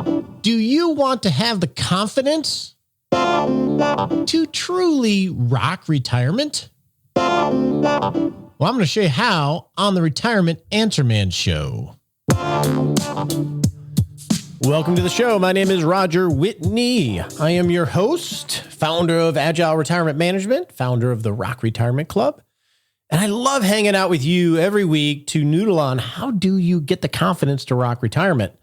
Do you want to have the confidence to truly rock retirement? Well, I'm going to show you how on the Retirement Answer Man Show. Welcome to the show. My name is Roger Whitney. I am your host, founder of Agile Retirement Management, founder of the Rock Retirement Club. And I love hanging out with you every week to noodle on how do you get the confidence to rock retirement.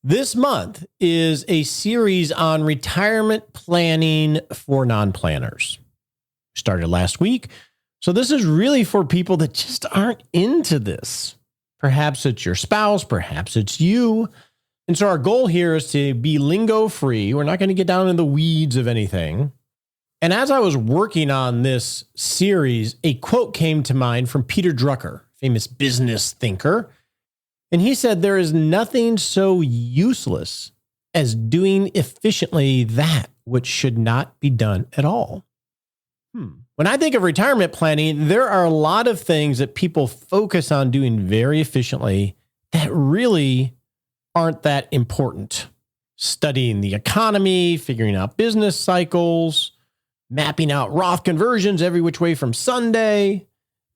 This month is a series on retirement planning for non-planners. Started last week. So this is really for people that just aren't into this. Perhaps it's your spouse, perhaps it's you. And so our goal here is to be lingo free. We're not going to get down in the weeds of anything. And as I was working on this series, a quote came to mind from Peter Drucker, famous business thinker. And he said, there is nothing so useless as doing efficiently that which should not be done at all. When I think of retirement planning, there are a lot of things that people focus on doing very efficiently that really aren't that important. Studying the economy, figuring out business cycles, mapping out Roth conversions every which way from Sunday.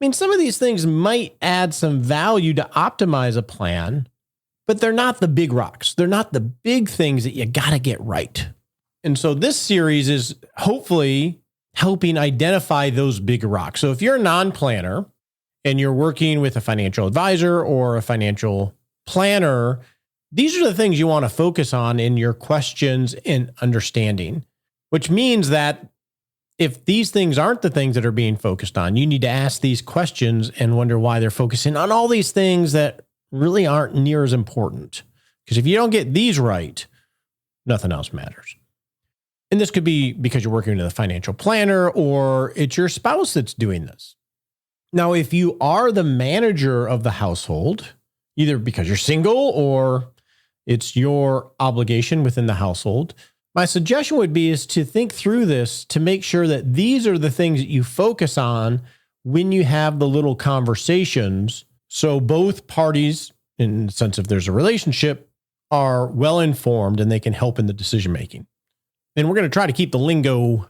I mean, some of these things might add some value to optimize a plan, but they're not the big rocks. They're not the big things that you got to get right. And so this series is hopefully helping identify those big rocks. So if you're a non-planner and you're working with a financial advisor or a financial planner, these are the things you want to focus on in your questions and understanding, which means that if these things aren't the things that are being focused on, you need to ask these questions and wonder why they're focusing on all these things that really aren't near as important. Because if you don't get these right, nothing else matters. And this could be because you're working with a financial planner or it's your spouse that's doing this. Now, if you are the manager of the household, either because you're single or it's your obligation within the household, my suggestion would be is to think through this to make sure that these are the things that you focus on when you have the little conversations. So both parties, in the sense if there's a relationship, are well informed and they can help in the decision making. And we're going to try to keep the lingo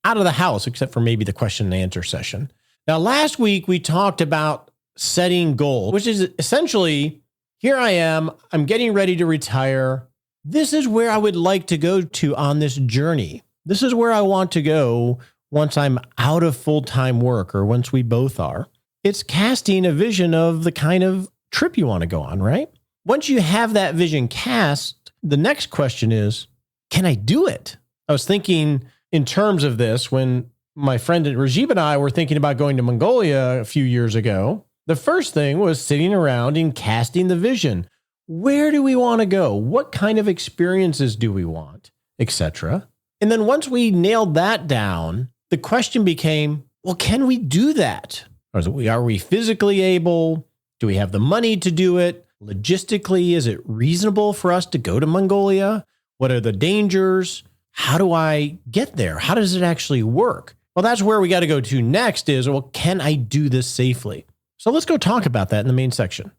out of the house, except for maybe the question and answer session. Now, last week we talked about setting goals, which is essentially, here I am, I'm getting ready to retire. This is where I would like to go to on this journey. This is where I want to go once I'm out of full-time work or once we both are. It's casting a vision of the kind of trip you want to go on, right? Once you have that vision cast, the next question is, can I do it? I was thinking in terms of this when my friend Rajiv and I were thinking about going to Mongolia a few years ago. The first thing was sitting around and casting the vision. Where do we want to go? What kind of experiences do we want, etc. And then once we nailed that down, the question became, well, can we do that? Are we physically able? Do we have the money to do it? Logistically, is it reasonable for us to go to Mongolia? What are the dangers? How do I get there? How does it actually work? Well, that's where we got to go to next is, well, can I do this safely? So let's go talk about that in the main section.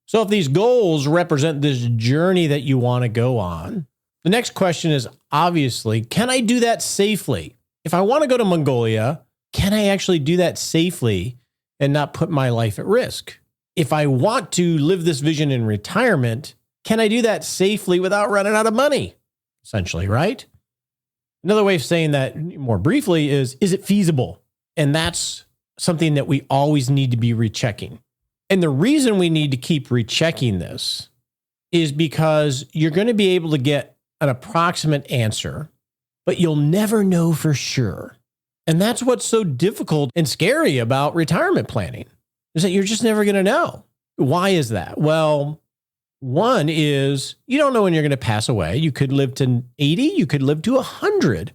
So if these goals represent this journey that you want to go on, the next question is obviously, can I do that safely? If I want to go to Mongolia, can I actually do that safely and not put my life at risk? If I want to live this vision in retirement, can I do that safely without running out of money? Essentially, right? Another way of saying that more briefly is it feasible? And that's something that we always need to be rechecking. And the reason we need to keep rechecking this is because you're going to be able to get an approximate answer, but you'll never know for sure. And that's what's so difficult and scary about retirement planning, is that you're just never going to know. Why is that? Well, one is you don't know when you're going to pass away. You could live to 80, you could live to 100.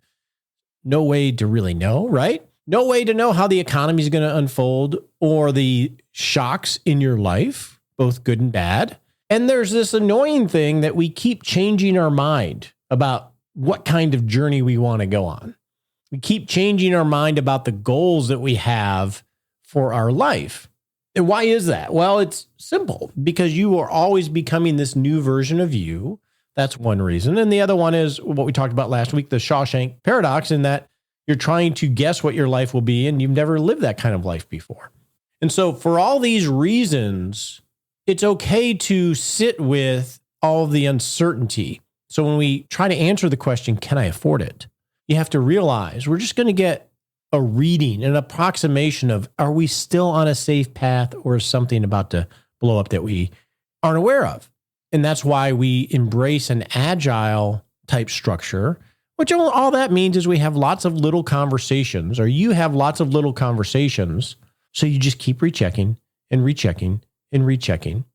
No way to really know, right? No way to know how the economy is going to unfold or the shocks in your life, both good and bad. And there's this annoying thing that we keep changing our mind about what kind of journey we want to go on. We keep changing our mind about the goals that we have for our life. And why is that? Well, it's simple because you are always becoming this new version of you. That's one reason. And the other one is what we talked about last week, the Shawshank paradox, in that you're trying to guess what your life will be and you've never lived that kind of life before. And so for all these reasons, it's okay to sit with all of the uncertainty. So when we try to answer the question, can I afford it? You have to realize we're just going to get a reading, an approximation of, are we still on a safe path or is something about to blow up that we aren't aware of? And that's why we embrace an agile type structure, which all that means is we have lots of little conversations, or you have lots of little conversations. So you just keep rechecking and rechecking and rechecking.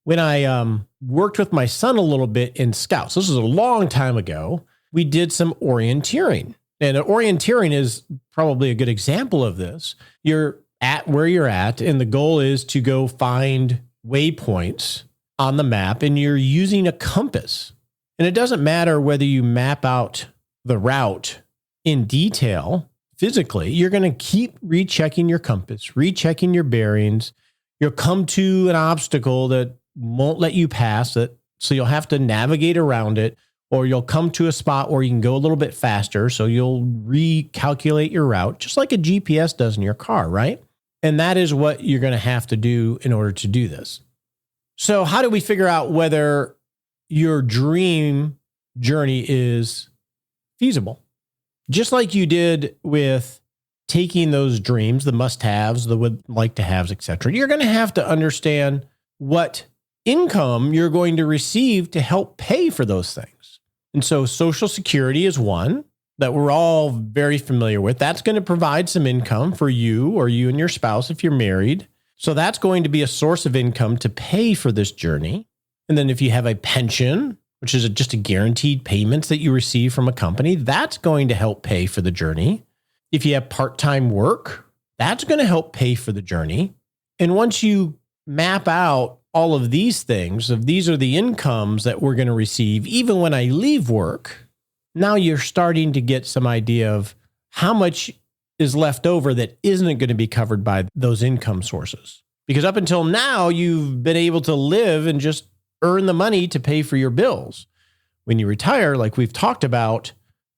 When I worked with my son a little bit in Scouts, this was a long time ago, we did some orienteering. And orienteering is probably a good example of this. You're at where you're at, and the goal is to go find waypoints on the map, and you're using a compass. And it doesn't matter whether you map out the route in detail physically, you're going to keep rechecking your compass, rechecking your bearings. You'll come to an obstacle that won't let you pass it, so you'll have to navigate around it. Or you'll come to a spot where you can go a little bit faster, so you'll recalculate your route, just like a GPS does in your car, right? And that is what you're going to have to do in order to do this. So how do we figure out whether your dream journey is feasible? Just like you did with taking those dreams, the must-haves, the would like to haves, etc., you're going to have to understand what income you're going to receive to help pay for those things. And so Social Security is one that we're all very familiar with. That's going to provide some income for you or you and your spouse if you're married. So that's going to be a source of income to pay for this journey. And then if you have a pension, which is just a guaranteed payments that you receive from a company, that's going to help pay for the journey. If you have part-time work, that's going to help pay for the journey. And once you map out all of these things, if these are the incomes that we're going to receive, even when I leave work, now you're starting to get some idea of how much is left over that isn't going to be covered by those income sources. Because up until now, you've been able to live and just earn the money to pay for your bills. When you retire, like we've talked about,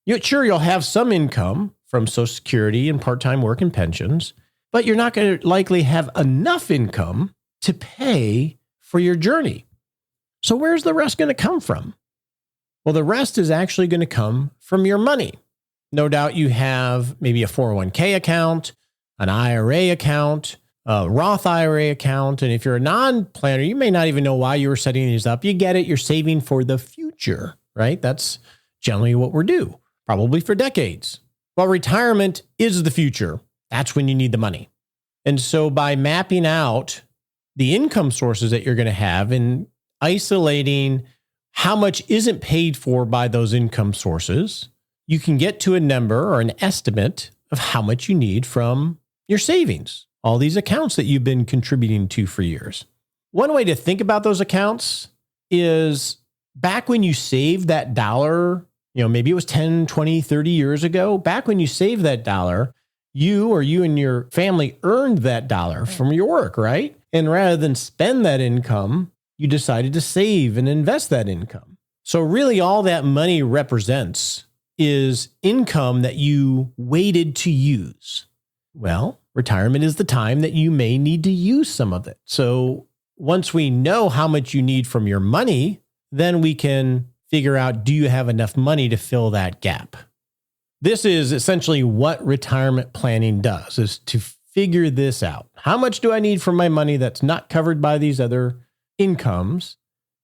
you'll have some income from Social Security and part-time work and pensions, but you're not going to likely have enough income to pay for your journey. So where's the rest going to come from? Well, the rest is actually going to come from your money. No doubt you have maybe a 401k account, an IRA account, a Roth IRA account. And if you're a non-planner, you may not even know why you were setting these up. You get it. You're saving for the future, right? That's generally what we're due, probably for decades. Well, retirement is the future. That's when you need the money. And so by mapping out the income sources that you're going to have and isolating how much isn't paid for by those income sources, you can get to a number or an estimate of how much you need from your savings, all these accounts that you've been contributing to for years. One way to think about those accounts is back when you saved that dollar, maybe it was 10, 20, 30 years ago, back when you saved that dollar, you and your family earned that dollar from your work, right? And rather than spend that income, you decided to save and invest that income. So really all that money represents is income that you waited to use. Well, retirement is the time that you may need to use some of it. So once we know how much you need from your money, then we can figure out, do you have enough money to fill that gap? This is essentially what retirement planning does, is to figure this out. How much do I need for my money that's not covered by these other incomes?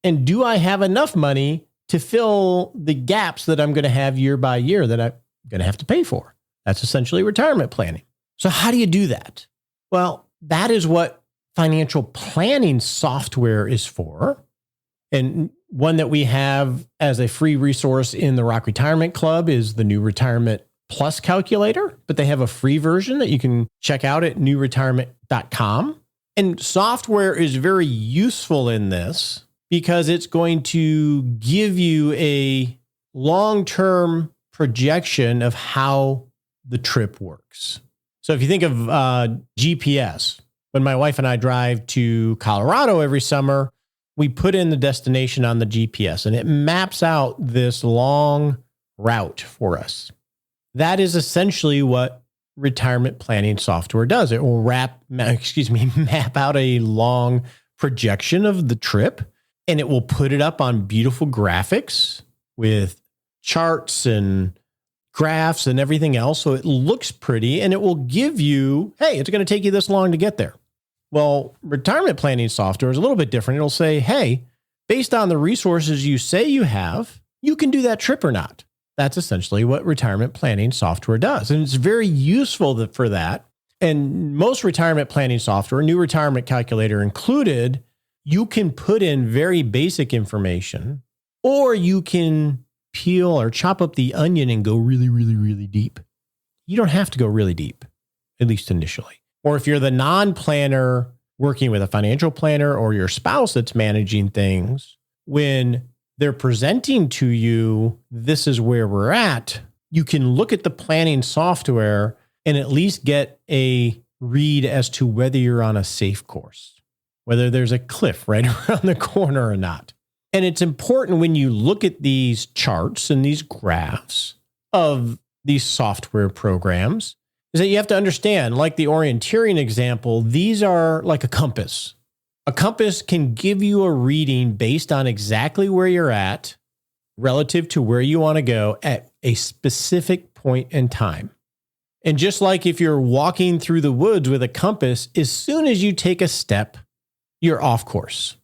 And do I have enough money to fill the gaps that I'm going to have year by year that I'm going to have to pay for? That's essentially retirement planning. So how do you do that? Well, that is what financial planning software is for. And one that we have as a free resource in the Rock Retirement Club is the New Retirement Plus calculator, but they have a free version that you can check out at newretirement.com. And software is very useful in this because it's going to give you a long-term projection of how the trip works. So if you think of GPS, when my wife and I drive to Colorado every summer, we put in the destination on the GPS and it maps out this long route for us. That is essentially what retirement planning software does. It will map out a long projection of the trip, and it will put it up on beautiful graphics with charts and graphs and everything else. So it looks pretty, and it will give you, hey, it's going to take you this long to get there. Well, retirement planning software is a little bit different. It'll say, hey, based on the resources you say you have, you can do that trip or not. That's essentially what retirement planning software does. And it's very useful for that. And most retirement planning software, New Retirement Calculator included, you can put in very basic information, or you can peel or chop up the onion and go really, really, really deep. You don't have to go really deep, at least initially. Or if you're the non-planner working with a financial planner or your spouse that's managing things, when they're presenting to you, this is where we're at, you can look at the planning software and at least get a read as to whether you're on a safe course, whether there's a cliff right around the corner or not. And it's important when you look at these charts and these graphs of these software programs is that you have to understand, like the orienteering example, these are like a compass. A compass can give you a reading based on exactly where you're at relative to where you want to go at a specific point in time. And just like if you're walking through the woods with a compass, as soon as you take a step, you're off course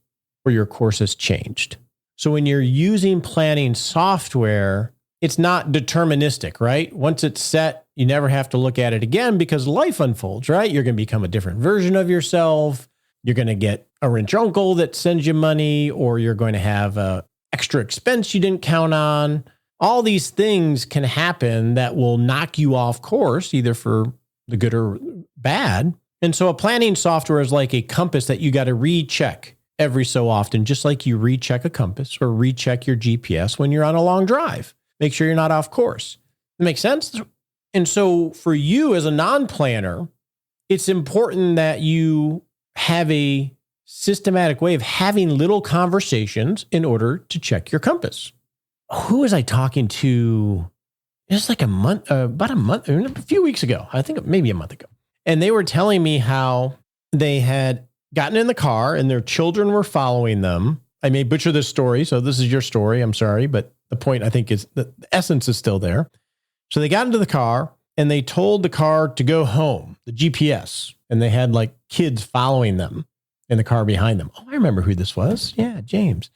or your course has changed. So when you're using planning software, it's not deterministic, right? Once it's set, you never have to look at it again because life unfolds, right? You're going to become a different version of yourself. You're going to get a rich uncle that sends you money, or you're going to have an extra expense you didn't count on. All these things can happen that will knock you off course, either for the good or bad. And so a planning software is like a compass that you got to recheck every so often, just like you recheck a compass or recheck your GPS when you're on a long drive. Make sure you're not off course. That makes sense? And so for you as a non-planner, it's important that you have a systematic way of having little conversations in order to check your compass. Who was I talking to? It was like a few weeks ago. I think maybe a month ago. And they were telling me how they had gotten in the car and their children were following them. I may butcher this story, so this is your story. I'm sorry, but the point I think is the essence is still there. So they got into the car and they told the car to go home, the GPS, and they had like kids following them in the car behind them. Oh, I remember who this was. Yeah, James.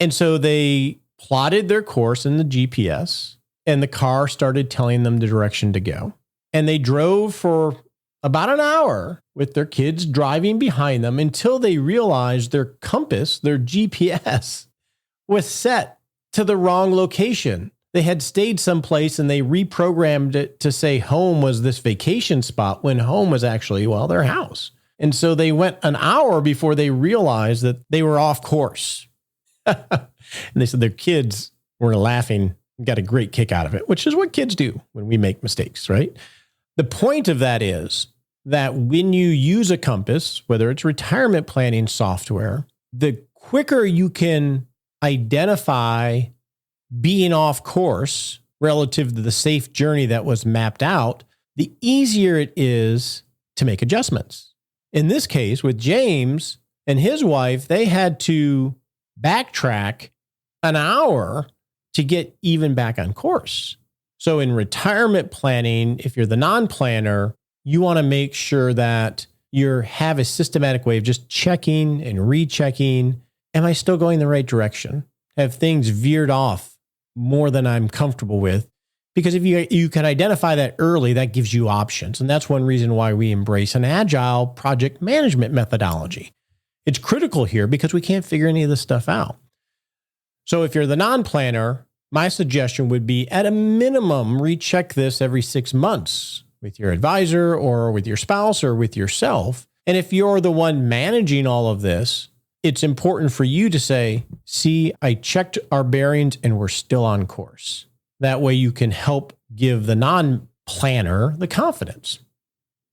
And so they plotted their course in the GPS and the car started telling them the direction to go. And they drove for about an hour with their kids driving behind them until they realized their compass, their GPS, was set to the wrong location. They had stayed someplace and they reprogrammed it to say home was this vacation spot when home was actually, well, their house. And so they went an hour before they realized that they were off course. And they said their kids were laughing and got a great kick out of it, which is what kids do when we make mistakes, right? The point of that is that when you use a compass, whether it's retirement planning software, the quicker you can identify being off course relative to the safe journey that was mapped out, the easier it is to make adjustments. In this case, with James and his wife, they had to backtrack an hour to get even back on course. So in retirement planning, if you're the non-planner, you want to make sure that you have a systematic way of just checking and rechecking. Am I still going the right direction? Have things veered off more than I'm comfortable with? Because if you can identify that early, that gives you options. And that's one reason why we embrace an agile project management methodology. It's critical here because we can't figure any of this stuff out. So if you're the non-planner, my suggestion would be at a minimum, recheck this every 6 months with your advisor or with your spouse or with yourself. And if you're the one managing all of this, it's important for you to say, see, I checked our bearings and we're still on course. That way you can help give the non-planner the confidence.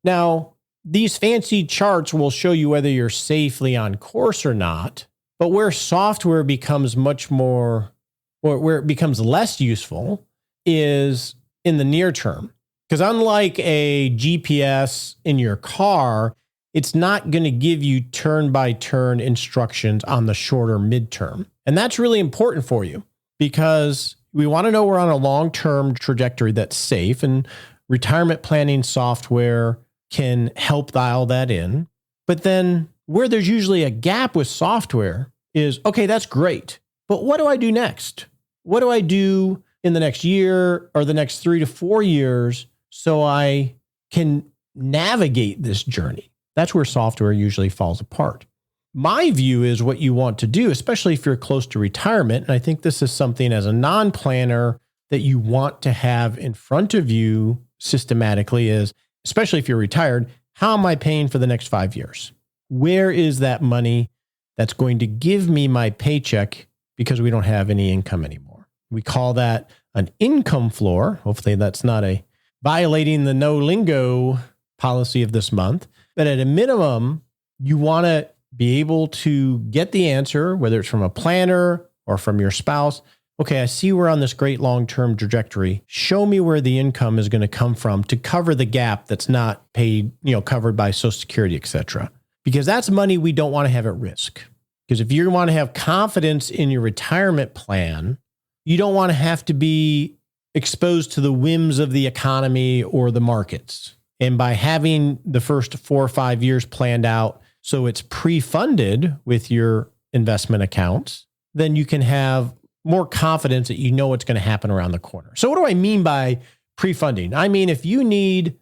Now, these fancy charts will show you whether you're safely on course or not. But where software becomes much more, or where it becomes less useful, is in the near term. Because unlike a GPS in your car, it's not going to give you turn-by-turn instructions on the shorter midterm. And that's really important for you because we want to know we're on a long-term trajectory that's safe, and retirement planning software can help dial that in. But then where there's usually a gap with software is, okay, that's great, but what do I do next? What do I do in the next year or the next 3 to 4 years so I can navigate this journey? That's where software usually falls apart. My view is what you want to do, especially if you're close to retirement, and I think this is something as a non-planner that you want to have in front of you systematically is, especially if you're retired, how am I paying for the next 5 years? Where is that money that's going to give me my paycheck because we don't have any income anymore? We call that an income floor. Hopefully that's not a violating the no lingo policy of this month. But at a minimum, you want to be able to get the answer, whether it's from a planner or from your spouse. Okay, I see we're on this great long-term trajectory. Show me where the income is going to come from to cover the gap that's not paid, covered by Social Security, et cetera. Because that's money we don't want to have at risk. Because if you want to have confidence in your retirement plan, you don't want to have to be exposed to the whims of the economy or the markets. And by having the first 4 or 5 years planned out so it's pre-funded with your investment accounts, then you can have more confidence that you know what's going to happen around the corner. So what do I mean by pre-funding? I mean, if you need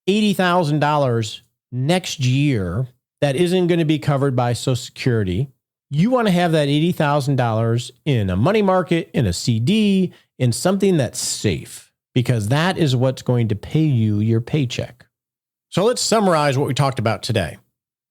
$80,000 next year that isn't going to be covered by Social Security, you want to have that $80,000 in a money market, in a CD, in something that's safe, because that is what's going to pay you your paycheck. So let's summarize what we talked about today.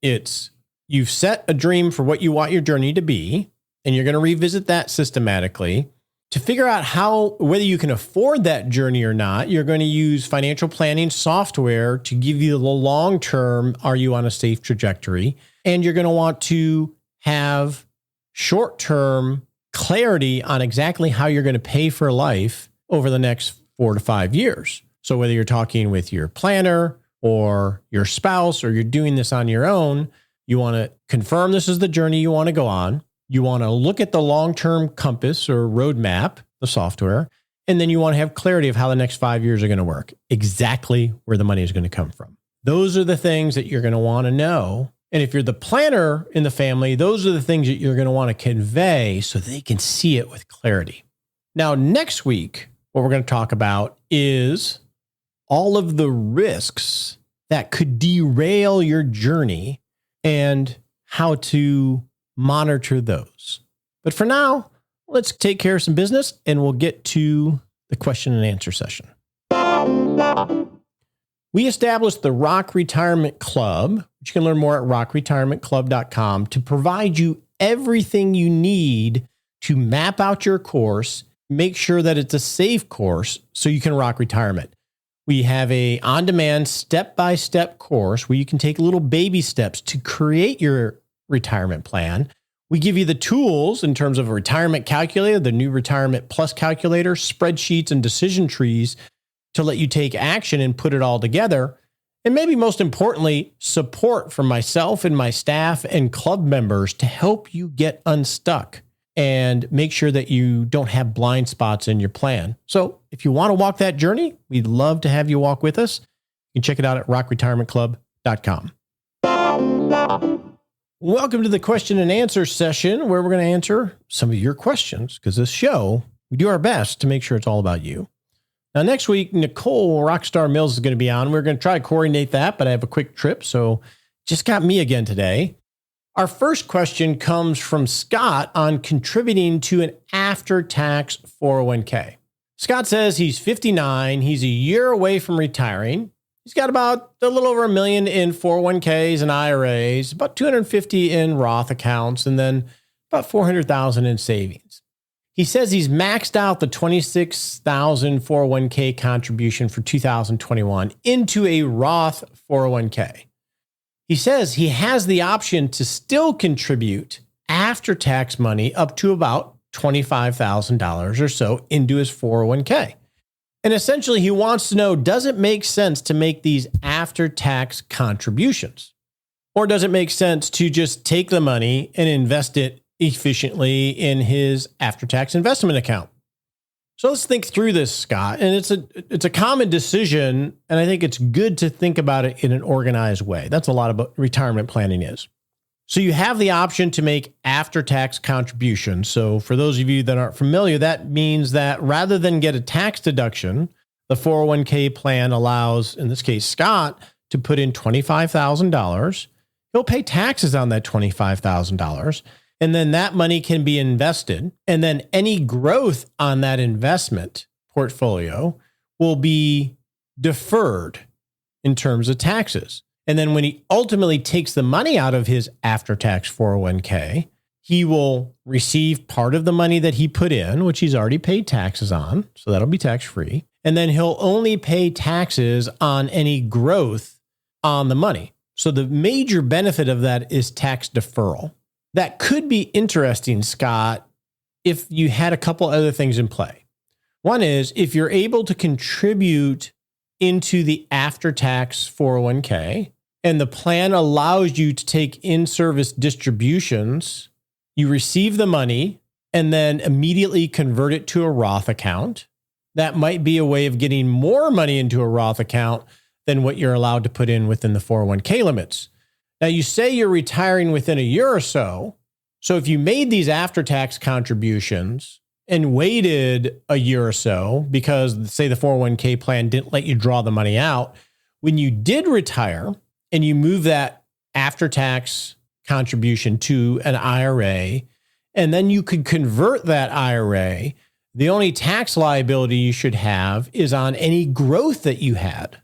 It's you've set a dream for what you want your journey to be, and you're going to revisit that systematically. To figure out whether you can afford that journey or not, you're going to use financial planning software to give you the long-term, are you on a safe trajectory? And you're going to want to have short-term clarity on exactly how you're going to pay for life over the next 4 to 5 years. So whether you're talking with your planner or your spouse, or you're doing this on your own, you want to confirm this is the journey you want to go on. You want to look at the long-term compass or roadmap, the software, and then you want to have clarity of how the next 5 years are going to work, exactly where the money is going to come from. Those are the things that you're going to want to know. And if you're the planner in the family, those are the things that you're going to want to convey so they can see it with clarity. Now, next week, what we're going to talk about is all of the risks that could derail your journey and how to monitor those. But for now, let's take care of some business and we'll get to the question and answer session. We established the Rock Retirement Club, which you can learn more at rockretirementclub.com, to provide you everything you need to map out your course, make sure that it's a safe course so you can rock retirement. We have a on-demand step-by-step course where you can take little baby steps to create your retirement plan. We give you the tools in terms of a retirement calculator, the new Retirement Plus calculator, spreadsheets, and decision trees to let you take action and put it all together. And maybe most importantly, support from myself and my staff and club members to help you get unstuck and make sure that you don't have blind spots in your plan. So if you want to walk that journey, we'd love to have you walk with us. You can check it out at rockretirementclub.com. Welcome to the question and answer session where we're going to answer some of your questions, because this show, we do our best to make sure it's all about you. Now, next week, Nicole Rockstar Mills is going to be on. We're going to try to coordinate that, but I have a quick trip, so just got me again today. Our first question comes from Scott on contributing to an after-tax 401k. Scott says he's 59. He's a year away from retiring. He's got about a little over $1 million in 401ks and IRAs, about $250 in Roth accounts, and then about $400,000 in savings. He says he's maxed out the $26,000 401k contribution for 2021 into a Roth 401k. he says he has the option to still contribute after-tax money up to about $25,000 or so into his 401k. And essentially, he wants to know, does it make sense to make these after-tax contributions? Or does it make sense to just take the money and invest it efficiently in his after-tax investment account? So let's think through this, Scott. And it's a common decision, and I think it's good to think about it in an organized way. That's a lot of what retirement planning is. So you have the option to make after-tax contributions. So for those of you that aren't familiar, that means that rather than get a tax deduction, the 401k plan allows, in this case, Scott, to put in $25,000. He'll pay taxes on that $25,000. And then that money can be invested. And then any growth on that investment portfolio will be deferred in terms of taxes. And then when he ultimately takes the money out of his after-tax 401k, he will receive part of the money that he put in, which he's already paid taxes on. So that'll be tax-free. And then he'll only pay taxes on any growth on the money. So the major benefit of that is tax deferral. That could be interesting, Scott, if you had a couple other things in play. One is if you're able to contribute into the after-tax 401k and the plan allows you to take in-service distributions, you receive the money and then immediately convert it to a Roth account. That might be a way of getting more money into a Roth account than what you're allowed to put in within the 401k limits. Now, you say you're retiring within a year or so. So if you made these after-tax contributions and waited a year or so because, say, the 401k plan didn't let you draw the money out, when you did retire and you move that after-tax contribution to an IRA, and then you could convert that IRA, the only tax liability you should have is on any growth that you had.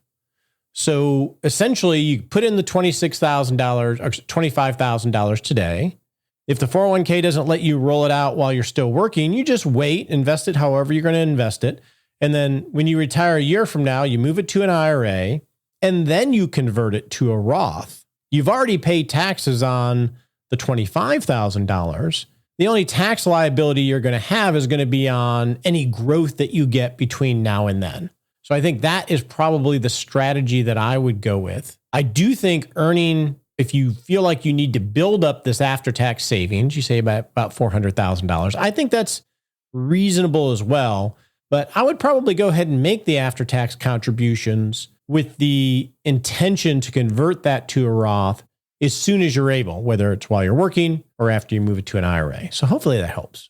So essentially, you put in the $26,000 or $25,000 today. If the 401k doesn't let you roll it out while you're still working, you just wait, invest it however you're going to invest it. And then when you retire a year from now, you move it to an IRA, and then you convert it to a Roth. You've already paid taxes on the $25,000. The only tax liability you're going to have is going to be on any growth that you get between now and then. So I think that is probably the strategy that I would go with. I do think earning, if you feel like you need to build up this after-tax savings, you say about $400,000, I think that's reasonable as well. But I would probably go ahead and make the after-tax contributions with the intention to convert that to a Roth as soon as you're able, whether it's while you're working or after you move it to an IRA. So hopefully that helps.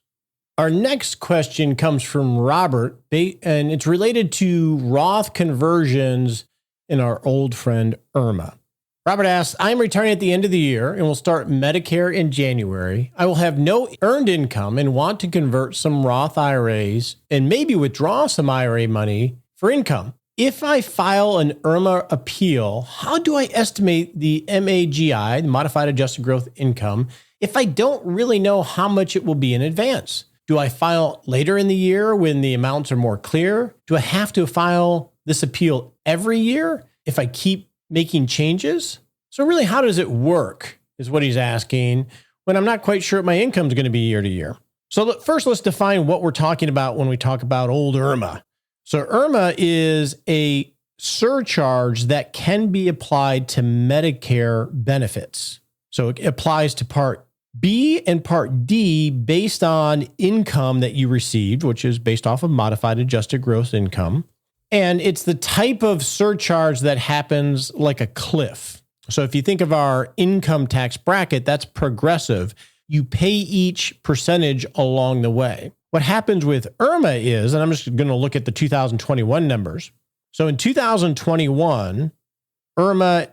Our next question comes from Robert, and it's related to Roth conversions in our old friend IRMAA. Robert asks, I'm retiring at the end of the year and will start Medicare in January. I will have no earned income and want to convert some Roth IRAs and maybe withdraw some IRA money for income. If I file an IRMAA appeal, how do I estimate the MAGI, the Modified Adjusted Growth Income, if I don't really know how much it will be in advance? Do I file later in the year when the amounts are more clear? Do I have to file this appeal every year if I keep making changes? So really, how does it work is what he's asking when I'm not quite sure what my income is going to be year to year. So first, let's define what we're talking about when we talk about old IRMAA. So IRMAA is a surcharge that can be applied to Medicare benefits. So it applies to Part B and Part D based on income that you received, which is based off of modified adjusted gross income. And it's the type of surcharge that happens like a cliff. So if you think of our income tax bracket, that's progressive. You pay each percentage along the way. What happens with IRMAA is, and I'm just going to look at the 2021 numbers. So in 2021, IRMAA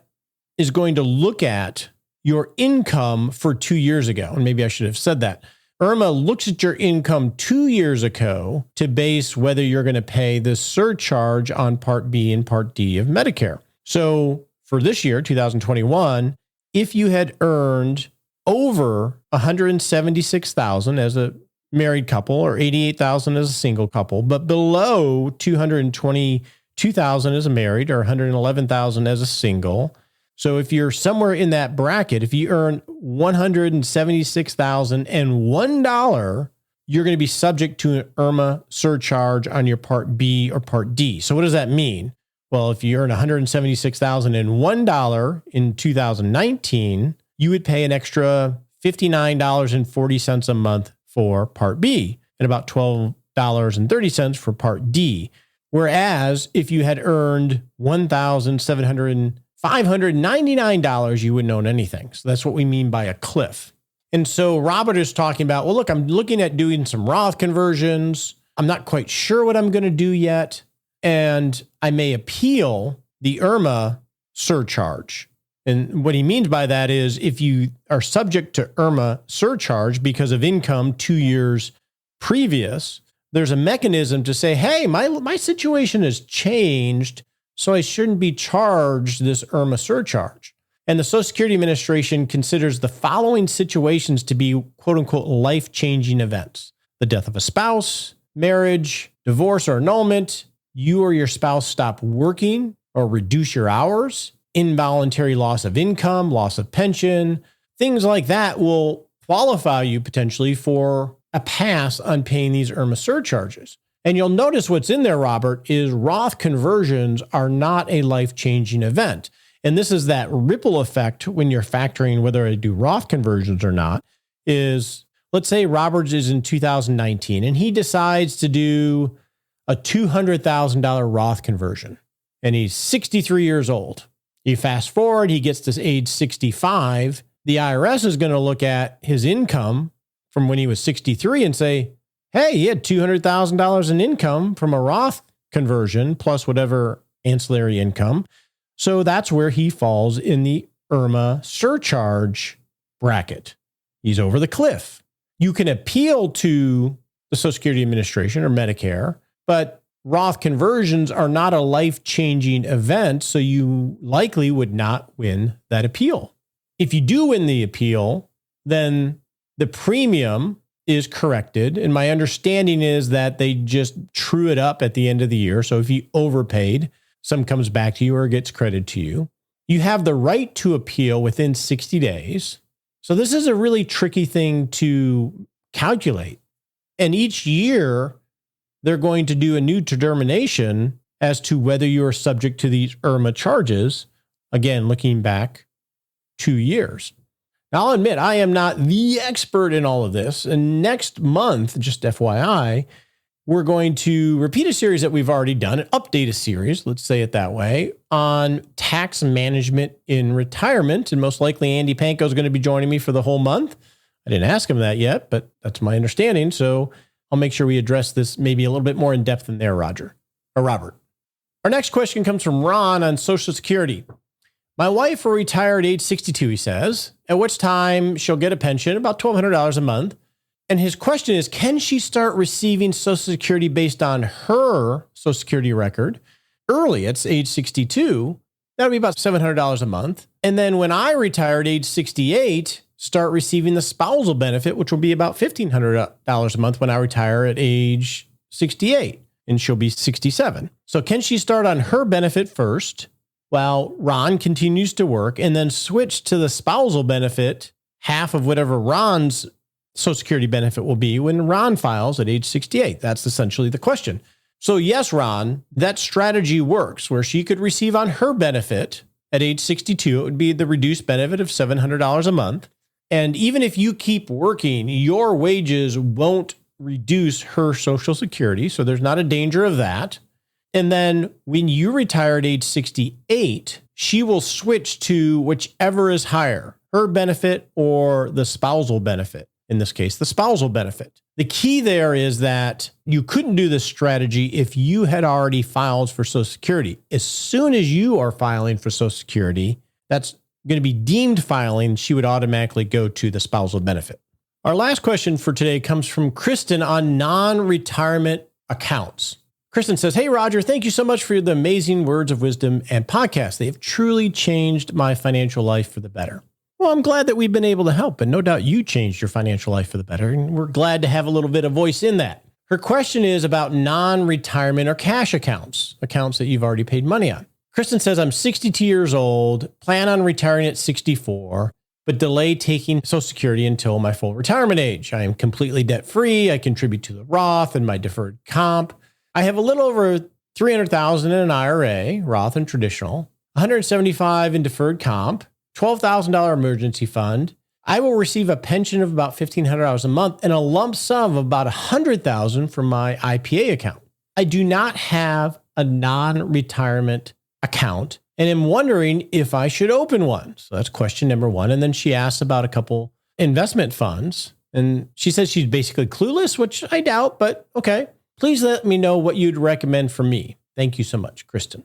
is going to look at your income for 2 years ago. And maybe I should have said that. IRMAA looks at your income 2 years ago to base whether you're going to pay the surcharge on Part B and Part D of Medicare. So for this year, 2021, if you had earned over $176,000 as a married couple or $88,000 as a single couple, but below $222,000 as a married or $111,000 as a single, So if you're somewhere in that bracket, if you earn $176,001, you're going to be subject to an IRMAA surcharge on your Part B or Part D. So what does that mean? Well, if you earn $176,001 in 2019, you would pay an extra $59.40 a month for Part B and about $12.30 for Part D. Whereas if you had earned $599, you wouldn't own anything. So that's what we mean by a cliff. And so Robert is talking about, well, look, I'm looking at doing some Roth conversions. I'm not quite sure what I'm going to do yet. And I may appeal the IRMAA surcharge. And what he means by that is if you are subject to IRMAA surcharge because of income 2 years previous, there's a mechanism to say, hey, my situation has changed, so I shouldn't be charged this IRMAA surcharge. And the Social Security Administration considers the following situations to be quote unquote life-changing events: the death of a spouse, marriage, divorce or annulment, you or your spouse stop working or reduce your hours, involuntary loss of income, loss of pension, things like that will qualify you potentially for a pass on paying these IRMAA surcharges. And you'll notice what's in there, Robert, is Roth conversions are not a life-changing event. And this is that ripple effect when you're factoring whether I do Roth conversions or not, is let's say Robert is in 2019 and he decides to do a $200,000 Roth conversion and he's 63 years old. You fast forward, he gets to age 65. The IRS is going to look at his income from when he was 63 and say, hey, he had $200,000 in income from a Roth conversion plus whatever ancillary income. So that's where he falls in the IRMAA surcharge bracket. He's over the cliff. You can appeal to the Social Security Administration or Medicare, but Roth conversions are not a life-changing event, so you likely would not win that appeal. If you do win the appeal, then the premium is corrected. And my understanding is that they just true it up at the end of the year. So if you overpaid, some comes back to you or gets credited to you. You have the right to appeal within 60 days. So this is a really tricky thing to calculate. And each year, they're going to do a new determination as to whether you are subject to these IRMAA charges. Again, looking back 2 years. Now, I'll admit, I am not the expert in all of this. And next month, just FYI, we're going to repeat a series that we've already done, update a series, let's say it that way, on tax management in retirement. And most likely Andy Panko is going to be joining me for the whole month. I didn't ask him that yet, but that's my understanding. So I'll make sure we address this maybe a little bit more in depth than there, Robert. Our next question comes from Ron on Social Security. My wife will retire at age 62, he says, at which time she'll get a pension, about $1,200 a month. And his question is, can she start receiving Social Security based on her Social Security record early? It's age 62. That'll be about $700 a month. And then when I retire at age 68, start receiving the spousal benefit, which will be about $1,500 a month when I retire at age 68, and she'll be 67. So can she start on her benefit first while Ron continues to work and then switch to the spousal benefit, half of whatever Ron's Social Security benefit will be when Ron files at age 68? That's essentially the question. So yes, Ron, that strategy works where she could receive on her benefit at age 62. It would be the reduced benefit of $700 a month. And even if you keep working, your wages won't reduce her Social Security. So there's not a danger of that. And then when you retire at age 68, she will switch to whichever is higher, her benefit or the spousal benefit. In this case, the spousal benefit. The key there is that you couldn't do this strategy if you had already filed for Social Security. As soon as you are filing for Social Security, that's going to be deemed filing. She would automatically go to the spousal benefit. Our last question for today comes from Kristen on non-retirement accounts. Kristen says, hey, Roger, thank you so much for the amazing words of wisdom and podcast. They have truly changed my financial life for the better. Well, I'm glad that we've been able to help, and no doubt you changed your financial life for the better, and we're glad to have a little bit of voice in that. Her question is about non-retirement or cash accounts that you've already paid money on. Kristen says, I'm 62 years old, plan on retiring at 64, but delay taking Social Security until my full retirement age. I am completely debt-free. I contribute to the Roth and my deferred comp. I have a little over $300,000 in an IRA, Roth and traditional, $175,000 in deferred comp, $12,000 emergency fund. I will receive a pension of about $1,500 a month and a lump sum of about $100,000 from my IPA account. I do not have a non-retirement account and am wondering if I should open one. So that's question number one. And then she asks about a couple investment funds. And she says she's basically clueless, which I doubt, but okay. Please let me know what you'd recommend for me. Thank you so much, Kristen.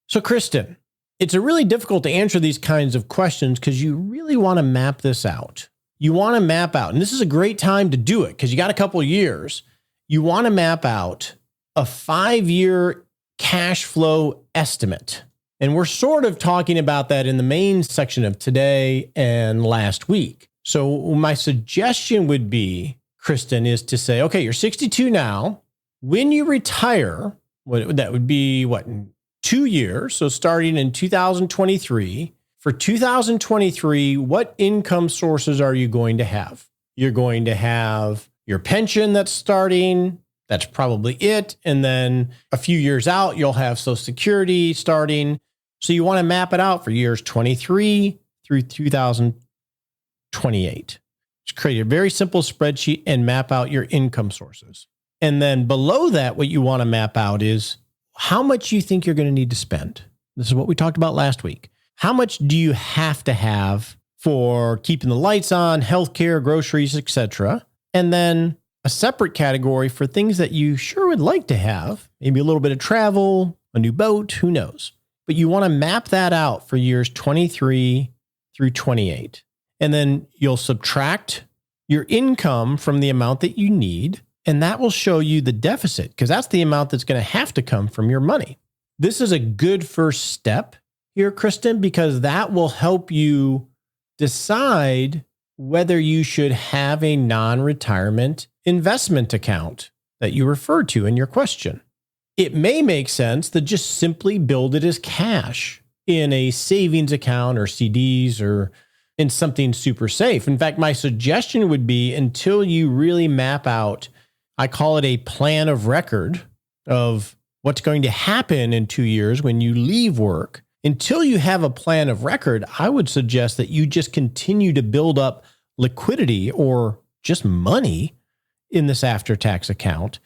So Kristen, it's really difficult to answer these kinds of questions because you really want to map this out. You want to map out, and this is a great time to do it because you got a couple of years. You want to map out a 5-year cash flow estimate. And we're sort of talking about that in the main section of today and last week. So my suggestion would be, Kristen, is to say, okay, you're 62 now. When you retire, that would be in 2 years. So starting in 2023, for 2023, what income sources are you going to have? You're going to have your pension that's starting. That's probably it. And then a few years out, you'll have Social Security starting. So you want to map it out for years 23 through 2028. Just create a very simple spreadsheet and map out your income sources. And then below that, what you want to map out is how much you think you're going to need to spend. This is what we talked about last week. How much do you have to have for keeping the lights on, healthcare, groceries, etc.? And then a separate category for things that you sure would like to have, maybe a little bit of travel, a new boat, who knows? But you want to map that out for years 23 through 28. And then you'll subtract your income from the amount that you need. And that will show you the deficit because that's the amount that's going to have to come from your money. This is a good first step here, Kristen, because that will help you decide whether you should have a non-retirement investment account that you referred to in your question. It may make sense to just simply build it as cash in a savings account or CDs or in something super safe. In fact, my suggestion would be until you really map out, I call it a plan of record of what's going to happen in 2 years when you leave work. Until you have a plan of record, I would suggest that you just continue to build up liquidity or just money in this after-tax account.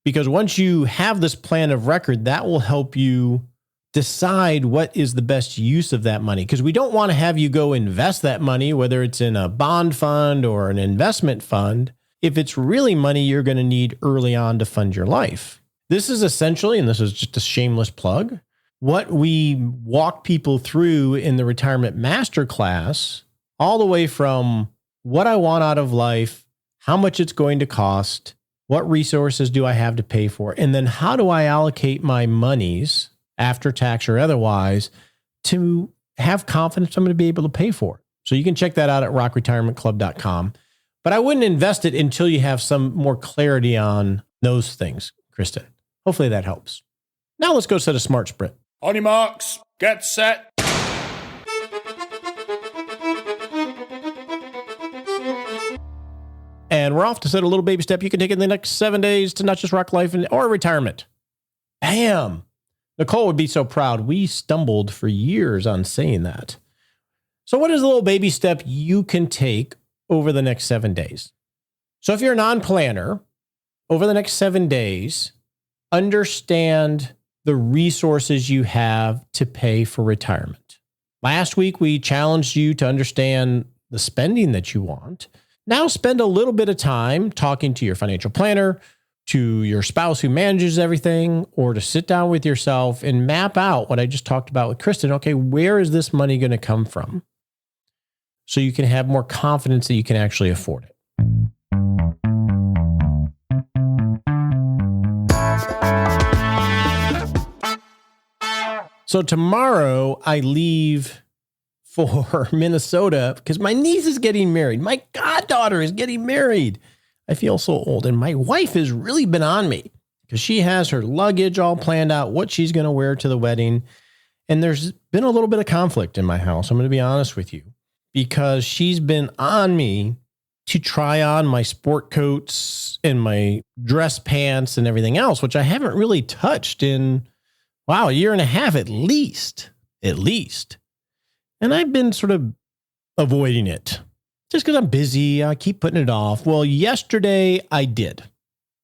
Because once you have this plan of record, that will help you decide what is the best use of that money. Because we don't want to have you go invest that money, whether it's in a bond fund or an investment fund, if it's really money you're going to need early on to fund your life. This is essentially, and this is just a shameless plug, what we walk people through in the Retirement Masterclass, all the way from what I want out of life, how much it's going to cost, what resources do I have to pay for, and then how do I allocate my monies, after tax or otherwise, to have confidence I'm going to be able to pay for it. So you can check that out at rockretirementclub.com. But I wouldn't invest it until you have some more clarity on those things, Kristen. Hopefully that helps. Now let's go set a SMART sprint. On your marks, get set. And we're off to set a little baby step you can take in the next 7 days to not just rock life or retirement. Bam! Nicole would be so proud. We stumbled for years on saying that. So what is a little baby step you can take over the next 7 days? So if you're a non-planner, over the next 7 days, understand the resources you have to pay for retirement. Last week, we challenged you to understand the spending that you want. Now spend a little bit of time talking to your financial planner, to your spouse who manages everything, or to sit down with yourself and map out what I just talked about with Kristen. Okay, where is this money going to come from? So you can have more confidence that you can actually afford it. So tomorrow I leave for Minnesota because my niece is getting married. My goddaughter is getting married. I feel so old. And my wife has really been on me because she has her luggage all planned out, what she's going to wear to the wedding. And there's been a little bit of conflict in my house. I'm going to be honest with you, because she's been on me to try on my sport coats and my dress pants and everything else, which I haven't really touched in, a year and a half at least. And I've been sort of avoiding it just because I'm busy. I keep putting it off. Well, yesterday I did.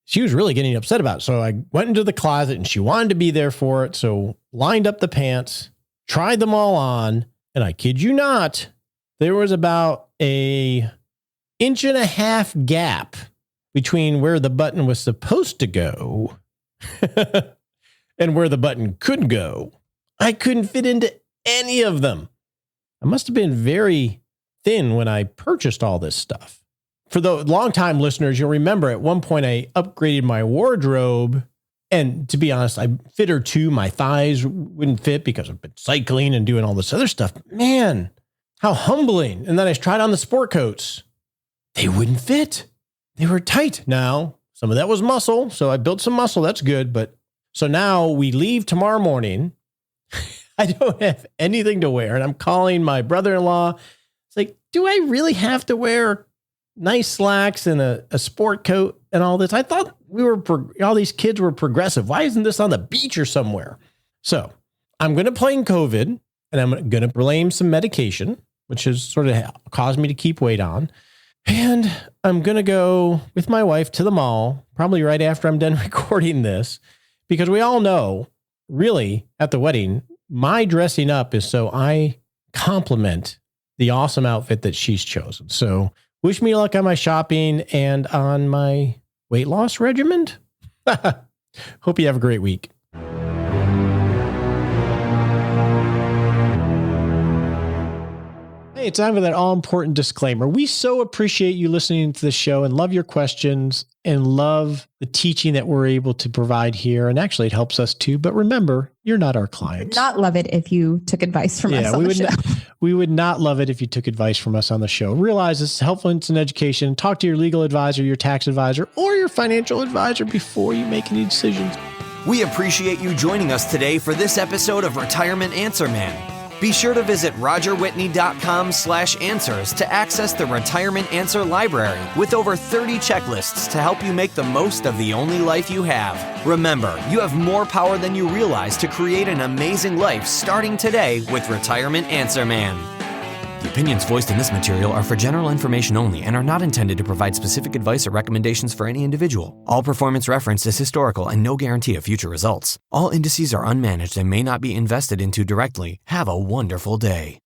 She was really getting upset about it. So I went into the closet and she wanted to be there for it. So lined up the pants, tried them all on. And I kid you not, there was about a 1.5 inch gap between where the button was supposed to go and where the button could go. I couldn't fit into any of them. I must have been very thin when I purchased all this stuff. For the long-time listeners, you'll remember at one point I upgraded my wardrobe. And to be honest, I fit her too. My thighs wouldn't fit because I've been cycling and doing all this other stuff. Man, how humbling. And then I tried on the sport coats. They wouldn't fit. They were tight. Now, some of that was muscle. So I built some muscle. That's good. But so now we leave tomorrow morning. I don't have anything to wear. And I'm calling my brother-in-law. It's like, do I really have to wear nice slacks and a sport coat and all this? I thought all these kids were progressive. Why isn't this on the beach or somewhere? So I'm going to blame COVID, and I'm going to blame some medication, which has sort of caused me to keep weight on. And I'm going to go with my wife to the mall, probably right after I'm done recording this, because we all know, really, at the wedding, my dressing up is so I compliment the awesome outfit that she's chosen. So wish me luck on my shopping and on my weight loss regimen. Hope you have a great week. Hey, it's time for that all-important disclaimer. We so appreciate you listening to the show and love your questions and love the teaching that we're able to provide here. And actually, it helps us too. But remember, you're not our clients. Not love it if you took advice from us on the show. We would not love it if you took advice from us on the show. Realize this is helpful in education. Talk to your legal advisor, your tax advisor, or your financial advisor before you make any decisions. We appreciate you joining us today for this episode of Retirement Answer Man. Be sure to visit rogerwhitney.com/answers to access the Retirement Answer Library with over 30 checklists to help you make the most of the only life you have. Remember, you have more power than you realize to create an amazing life starting today with Retirement Answer Man. The opinions voiced in this material are for general information only and are not intended to provide specific advice or recommendations for any individual. All performance referenced is historical and no guarantee of future results. All indices are unmanaged and may not be invested into directly. Have a wonderful day.